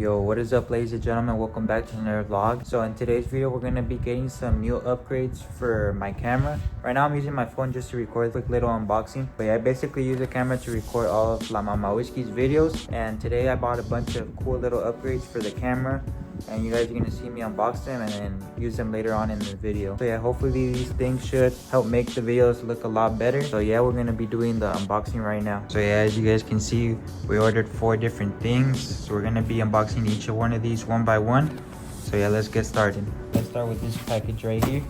Yo, what is up, ladies and gentlemen? Welcome back to another vlog. So in today's video, we're going to be getting some new upgrades for my camera. Right now I'm using my phone just to record a quick little unboxing, but yeah, I basically use the camera to record all of Mamawhiski's videos. And today I bought a bunch of cool little upgrades for the camera, and you guys are going to see me unbox them and then use them later on in the video. So yeah, hopefully these things should help make the videos look a lot better. So yeah, we're going to be doing the unboxing right now. So yeah, as you guys can see, we ordered 4 different things, so we're going to be unboxing each one of these one by one. So yeah, let's get started. Let's start with this package right here.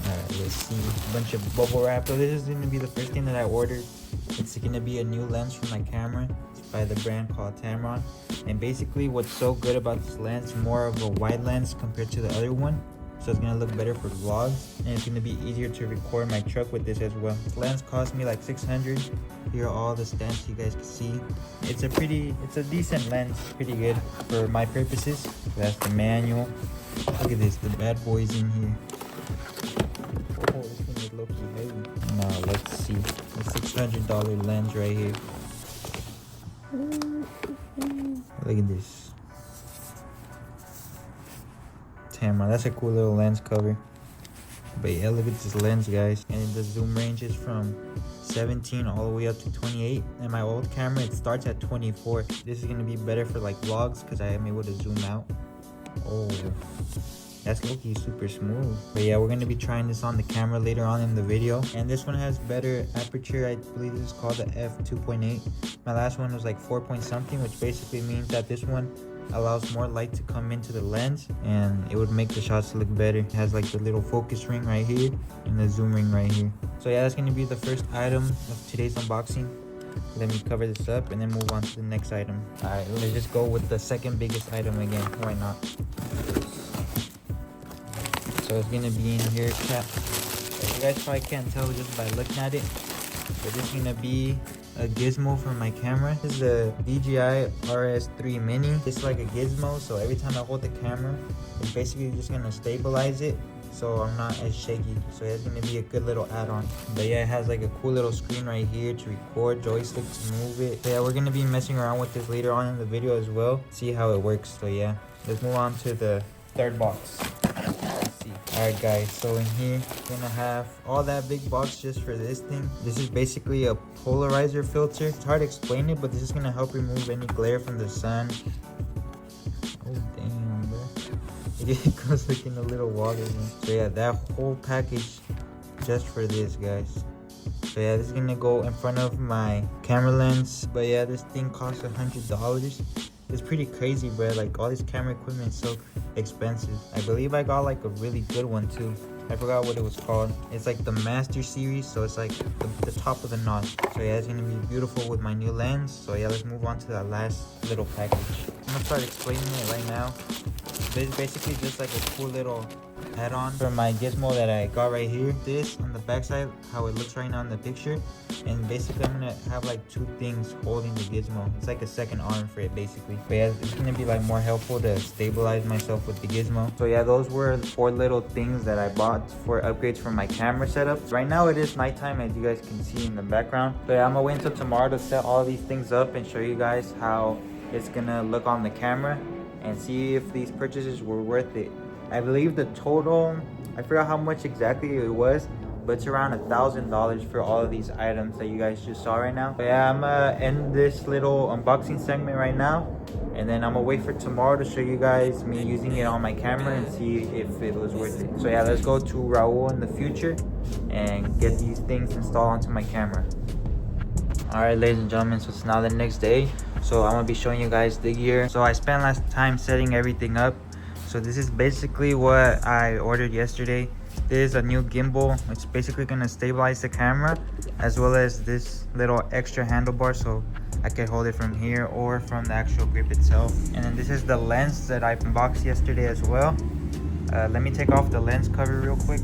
Alright, let's see, a bunch of bubble wrap. So this is going to be the first thing that I ordered. It's going to be a new lens for my camera. It's by the brand called Tamron. And basically what's so good about this lens, more of a wide lens compared to the other one. So it's going to look better for vlogs. And it's going to be easier to record my truck with this as well. This lens cost me like $600. Here are all the stamps you guys can see. It's a decent lens. Pretty good for my purposes. That's the manual. Look at this, the bad boys in here. Oh, this thing is low-key heavy. Now let's see. The $600 lens right here. Look at this. Tamron. That's a cool little lens cover. But yeah, look at this lens, guys. And the zoom range is from 17 all the way up to 28. And my old camera, it starts at 24. This is gonna be better for like vlogs because I am able to zoom out. Oh, that's low-key super smooth. But yeah, we're gonna be trying this on the camera later on in the video. And this one has better aperture. I believe this is called the f2.8. My last one was like 4 point something, which basically means that this one allows more light to come into the lens and it would make the shots look better. It has like the little focus ring right here and the zoom ring right here. So yeah, that's going to be the first item of today's unboxing. Let me cover this up and then move on to the next item. Alright, let's just go with the second biggest item again. Why not? So it's going to be in here, cap. So you guys probably can't tell just by looking at it, but this is going to be a gizmo for my camera. This is a DJI RS3 Mini. It's like a gizmo, so every time I hold the camera, it's basically just gonna stabilize it so I'm not as shaky. So it's gonna be a good little add-on. But yeah, it has like a cool little screen right here to record, joystick to move it. So yeah, we're gonna be messing around with this later on in the video as well, see how it works. So yeah, let's move on to the third box. Alright guys, so in here we're gonna have all that big box just for this thing. This is basically a polarizer filter. It's hard to explain it, but this is gonna help remove any glare from the sun. Oh damn, bro. It goes like in a little water, man. So yeah, that whole package just for this, guys. So yeah, this is gonna go in front of my camera lens. But yeah, this thing costs $100. It's pretty crazy, bro. Like all this camera equipment is so expensive. I believe I got like a really good one too. I forgot what it was called. It's like the Master series, so it's like the top of the notch. So yeah, it's gonna be beautiful with my new lens. So yeah, let's move on to that last little package. I'm gonna start explaining it right now. This is basically just like a cool little add-on for my gizmo that I got right here. This on the back side, how it looks right now in the picture, and basically I'm gonna have like 2 things holding the gizmo. It's like a second arm for it basically. But yeah, it's gonna be like more helpful to stabilize myself with the gizmo. So yeah, those were 4 little things that I bought for upgrades for my camera setup. Right now it is nighttime, as you guys can see in the background. So yeah, I'm gonna wait until tomorrow to set all these things up and show you guys how it's gonna look on the camera and see if these purchases were worth it. I believe the total, I forgot how much exactly it was, but it's around $1,000 for all of these items that you guys just saw right now. But yeah, I'm gonna end this little unboxing segment right now, and then I'm gonna wait for tomorrow to show you guys me using it on my camera and see if it was worth it. So yeah, let's go to Raul in the future and get these things installed onto my camera. Alright, ladies and gentlemen, so it's now the next day. So I'm gonna be showing you guys the gear. So I spent last time setting everything up. So this is basically what I ordered yesterday. This is a new gimbal. It's basically gonna stabilize the camera, as well as this little extra handlebar so I can hold it from here or from the actual grip itself. And then this is the lens that I unboxed yesterday as well. Let me take off the lens cover real quick.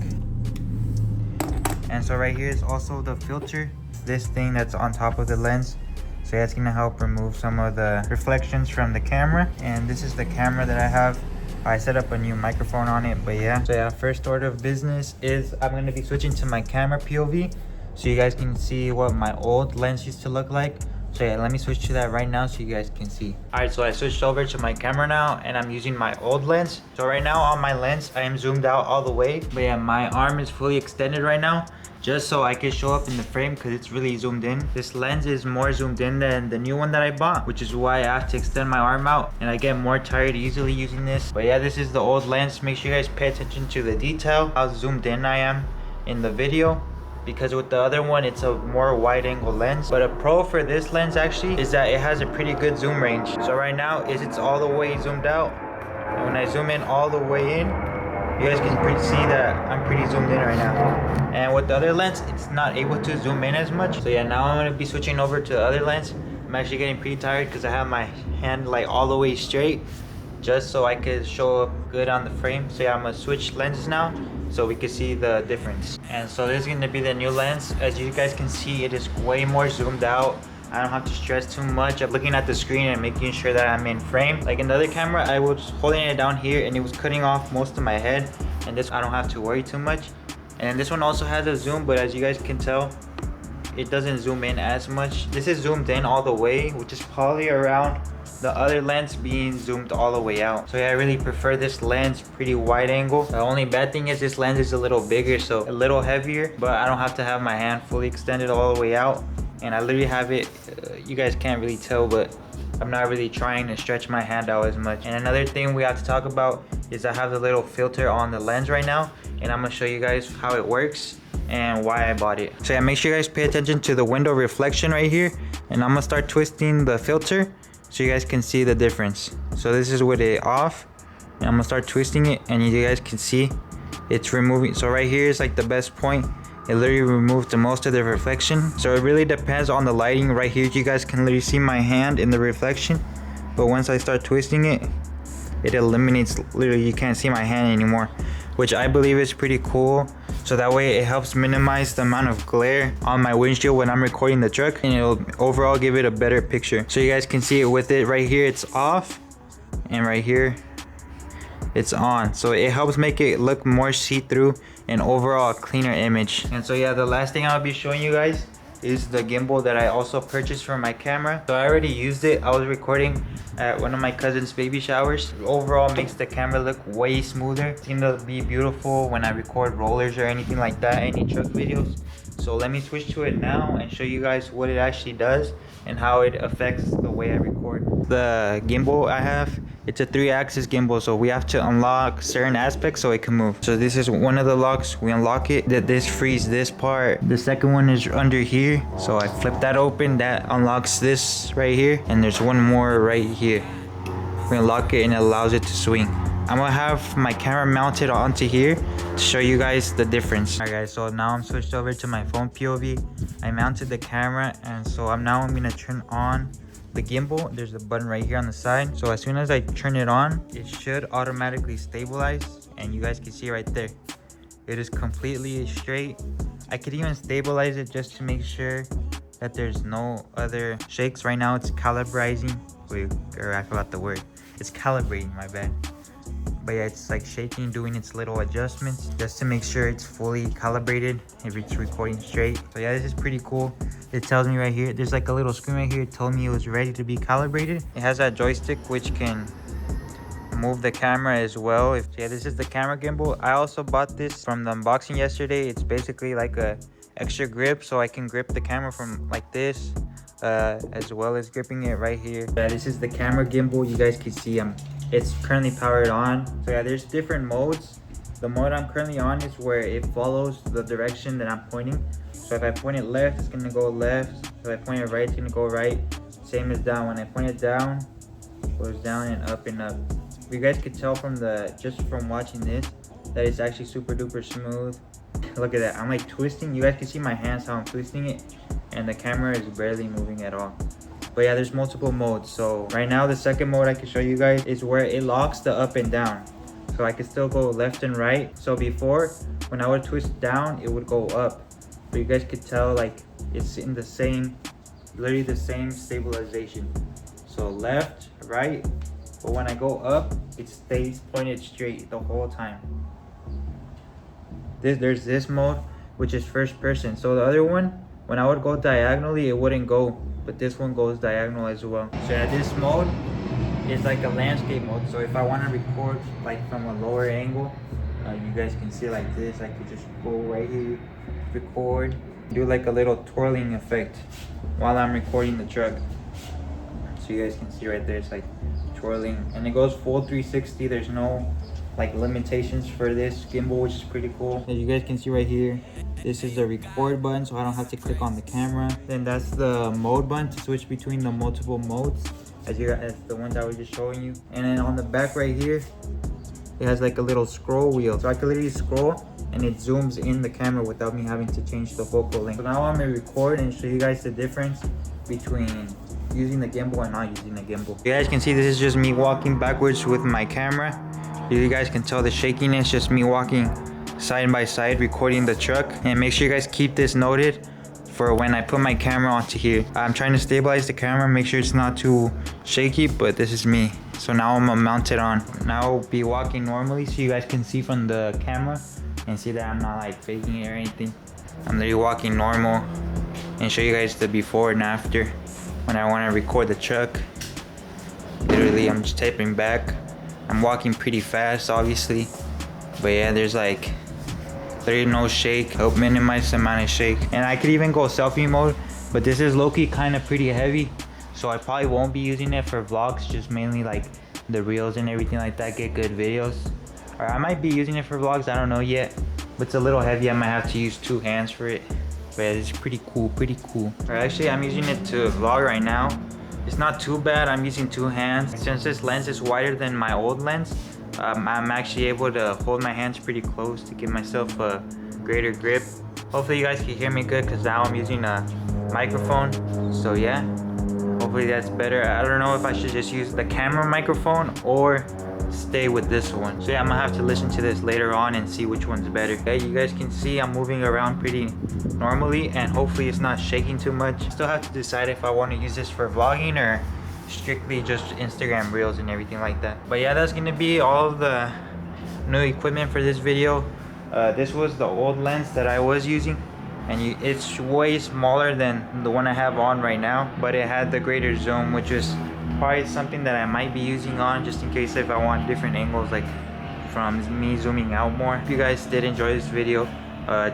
And so right here is also the filter, this thing that's on top of the lens. So yeah, it's gonna help remove some of the reflections from the camera. And this is the camera that I have. I set up a new microphone on it, but yeah. So yeah, first order of business is I'm gonna be switching to my camera POV so you guys can see what my old lens used to look like. So yeah, let me switch to that right now so you guys can see. Alright, so I switched over to my camera now and I'm using my old lens. So right now on my lens, I am zoomed out all the way. But yeah, my arm is fully extended right now, just so I can show up in the frame because it's really zoomed in. This lens is more zoomed in than the new one that I bought, which is why I have to extend my arm out and I get more tired easily using this. But yeah, this is the old lens. Make sure you guys pay attention to the detail, how zoomed in I am in the video, because with the other one it's a more wide angle lens. But a pro for this lens actually is that it has a pretty good zoom range. So right now it's all the way zoomed out, and when I zoom in all the way in, you guys can see that I'm pretty zoomed in right now. And with the other lens, it's not able to zoom in as much. So yeah, now I'm gonna be switching over to the other lens. I'm actually getting pretty tired because I have my hand like all the way straight, just so I could show up good on the frame. So yeah, I'm gonna switch lenses now so we can see the difference. And so this is gonna be the new lens. As you guys can see, it is way more zoomed out. I don't have to stress too much of looking at the screen and making sure that I'm in frame. Like in the other camera, I was holding it down here and it was cutting off most of my head, and this I don't have to worry too much. And this one also has a zoom, but as you guys can tell, it doesn't zoom in as much. This is zoomed in all the way, which is probably around the other lens being zoomed all the way out. So yeah, I really prefer this lens, pretty wide angle. The only bad thing is this lens is a little bigger, so a little heavier, but I don't have to have my hand fully extended all the way out. And I literally have it, you guys can't really tell, but I'm not really trying to stretch my hand out as much. And another thing we have to talk about is I have the little filter on the lens right now, and I'm gonna show you guys how it works and why I bought it. So yeah, make sure you guys pay attention to the window reflection right here, and I'm gonna start twisting the filter so you guys can see the difference. So this is with it off, and I'm gonna start twisting it, and you guys can see it's removing. So right here is like the best point. It literally removed the most of the reflection. So it really depends on the lighting. Right here you guys can literally see my hand in the reflection, but once I start twisting it, it eliminates, literally you can't see my hand anymore, which I believe is pretty cool. So that way it helps minimize the amount of glare on my windshield when I'm recording the truck, and it'll overall give it a better picture. So you guys can see it with it right here, it's off, and right here it's on. So it helps make it look more see-through and overall a cleaner image. And so yeah, the last thing I'll be showing you guys is the gimbal that I also purchased for my camera. So I already used it. I was recording at one of my cousin's baby showers. Overall makes the camera look way smoother. It seems to be beautiful when I record rollers or anything like that, any truck videos. So let me switch to it now and show you guys what it actually does and how it affects the way I record. The gimbal I have, it's a 3-axis gimbal, so we have to unlock certain aspects so it can move. So this is one of the locks. We unlock it, that this frees this part. The second one is under here, so I flip that open, that unlocks this right here, and there's one more right here. We unlock it and it allows it to swing. I'm gonna have my camera mounted onto here to show you guys the difference. Alright guys, so now I'm switched over to my phone POV. I mounted the camera, and so I'm gonna turn on the gimbal. There's a button right here on the side, so as soon as I turn it on, it should automatically stabilize, and you guys can see right there it is completely straight. I could even stabilize it just to make sure that there's no other shakes. Right now it's calibrating. Wait, I forgot the word. It's calibrating, my bad. But yeah, it's like shaking, doing its little adjustments just to make sure it's fully calibrated if it's recording straight. So yeah, this is pretty cool. It tells me right here, there's like a little screen right here, it told me it was ready to be calibrated. It has that joystick which can move the camera as well. Yeah, this is the camera gimbal. I also bought this from the unboxing yesterday. It's basically like a extra grip, so I can grip the camera from like this, as well as gripping it right here. Yeah, this is the camera gimbal. You guys can see it's currently powered on. So yeah, there's different modes. The mode I'm currently on is where it follows the direction that I'm pointing. So if I point it left, it's gonna go left. If I point it right, it's gonna go right. Same as down. When I point it down, it goes down and up and up. You guys could tell from just from watching this that it's actually super duper smooth. Look at that, I'm like twisting. You guys can see my hands how I'm twisting it, and the camera is barely moving at all. But yeah, there's multiple modes. So right now the second mode I can show you guys is where it locks the up and down. So I can still go left and right. So before, when I would twist down, it would go up. But you guys could tell like it's in the same, literally the same stabilization. So left, right, but when I go up, it stays pointed straight the whole time. There's this mode, which is first person. So the other one, when I would go diagonally, it wouldn't go but this one goes diagonal as well. So yeah, this mode is like a landscape mode. So if I want to record like from a lower angle, you guys can see like this. I could just go right here, record, do like a little twirling effect while I'm recording the truck. So you guys can see right there, it's like twirling, and it goes full 360. There's no like limitations for this gimbal, which is pretty cool. As you guys can see right here, this is the record button, so I don't have to click on the camera. Then that's the mode button to switch between the multiple modes, as the ones I was just showing you. And then on the back right here, it has like a little scroll wheel, so I can literally scroll and it zooms in the camera without me having to change the focal length. So now I'm gonna record and show you guys the difference between using the gimbal and not using the gimbal. You guys can see this is just me walking backwards with my camera. You guys can tell the shakiness, just me walking side by side recording the truck. And make sure you guys keep this noted for when I put my camera onto here. I'm trying to stabilize the camera, make sure it's not too shaky, but this is me. So now I'm gonna mount it on. Now I'll be walking normally so you guys can see from the camera and see that I'm not like faking it or anything. I'm literally walking normal and show you guys the before and after when I want to record the truck. Literally I'm just taping back. I'm walking pretty fast obviously, but yeah, there's like no shake. Help minimize the amount of shake. And I could even go selfie mode, but this is low-key kind of pretty heavy, so I probably won't be using it for vlogs, just mainly like the reels and everything like that, get good videos. Or I might be using it for vlogs, I don't know yet, but it's a little heavy. I might have to use 2 hands for it, but yeah, it's pretty cool, pretty cool. Or actually I'm using it to vlog right now. It's not too bad. I'm using 2 hands. Since this lens is wider than my old lens, I'm actually able to hold my hands pretty close to give myself a greater grip. Hopefully you guys can hear me good, because now I'm using a microphone. So yeah, hopefully that's better. I don't know if I should just use the camera microphone or stay with this one. So yeah, I'm gonna have to listen to this later on and see which one's better. Okay, you guys can see I'm moving around pretty normally, and hopefully it's not shaking too much. Still have to decide if I want to use this for vlogging or strictly just Instagram reels and everything like that. But yeah, that's gonna be all of the new equipment for this video. This was the old lens that I was using, and it's way smaller than the one I have on right now, but it had the greater zoom, which is probably something that I might be using on just in case if I want different angles, like from me zooming out more. If you guys did enjoy this video,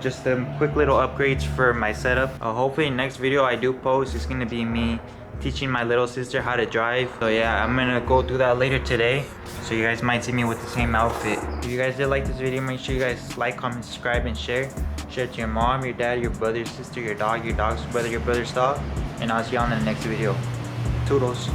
just some quick little upgrades for my setup. Hopefully next video I do post is gonna be me teaching my little sister how to drive. So yeah, I'm gonna go do that later today, so you guys might see me with the same outfit. If you guys did like this video, make sure you guys like, comment, subscribe, and share. Share it to your mom, your dad, your brother, your sister, your dog's brother, your brother's dog, and I'll see you on the next video. Toodles.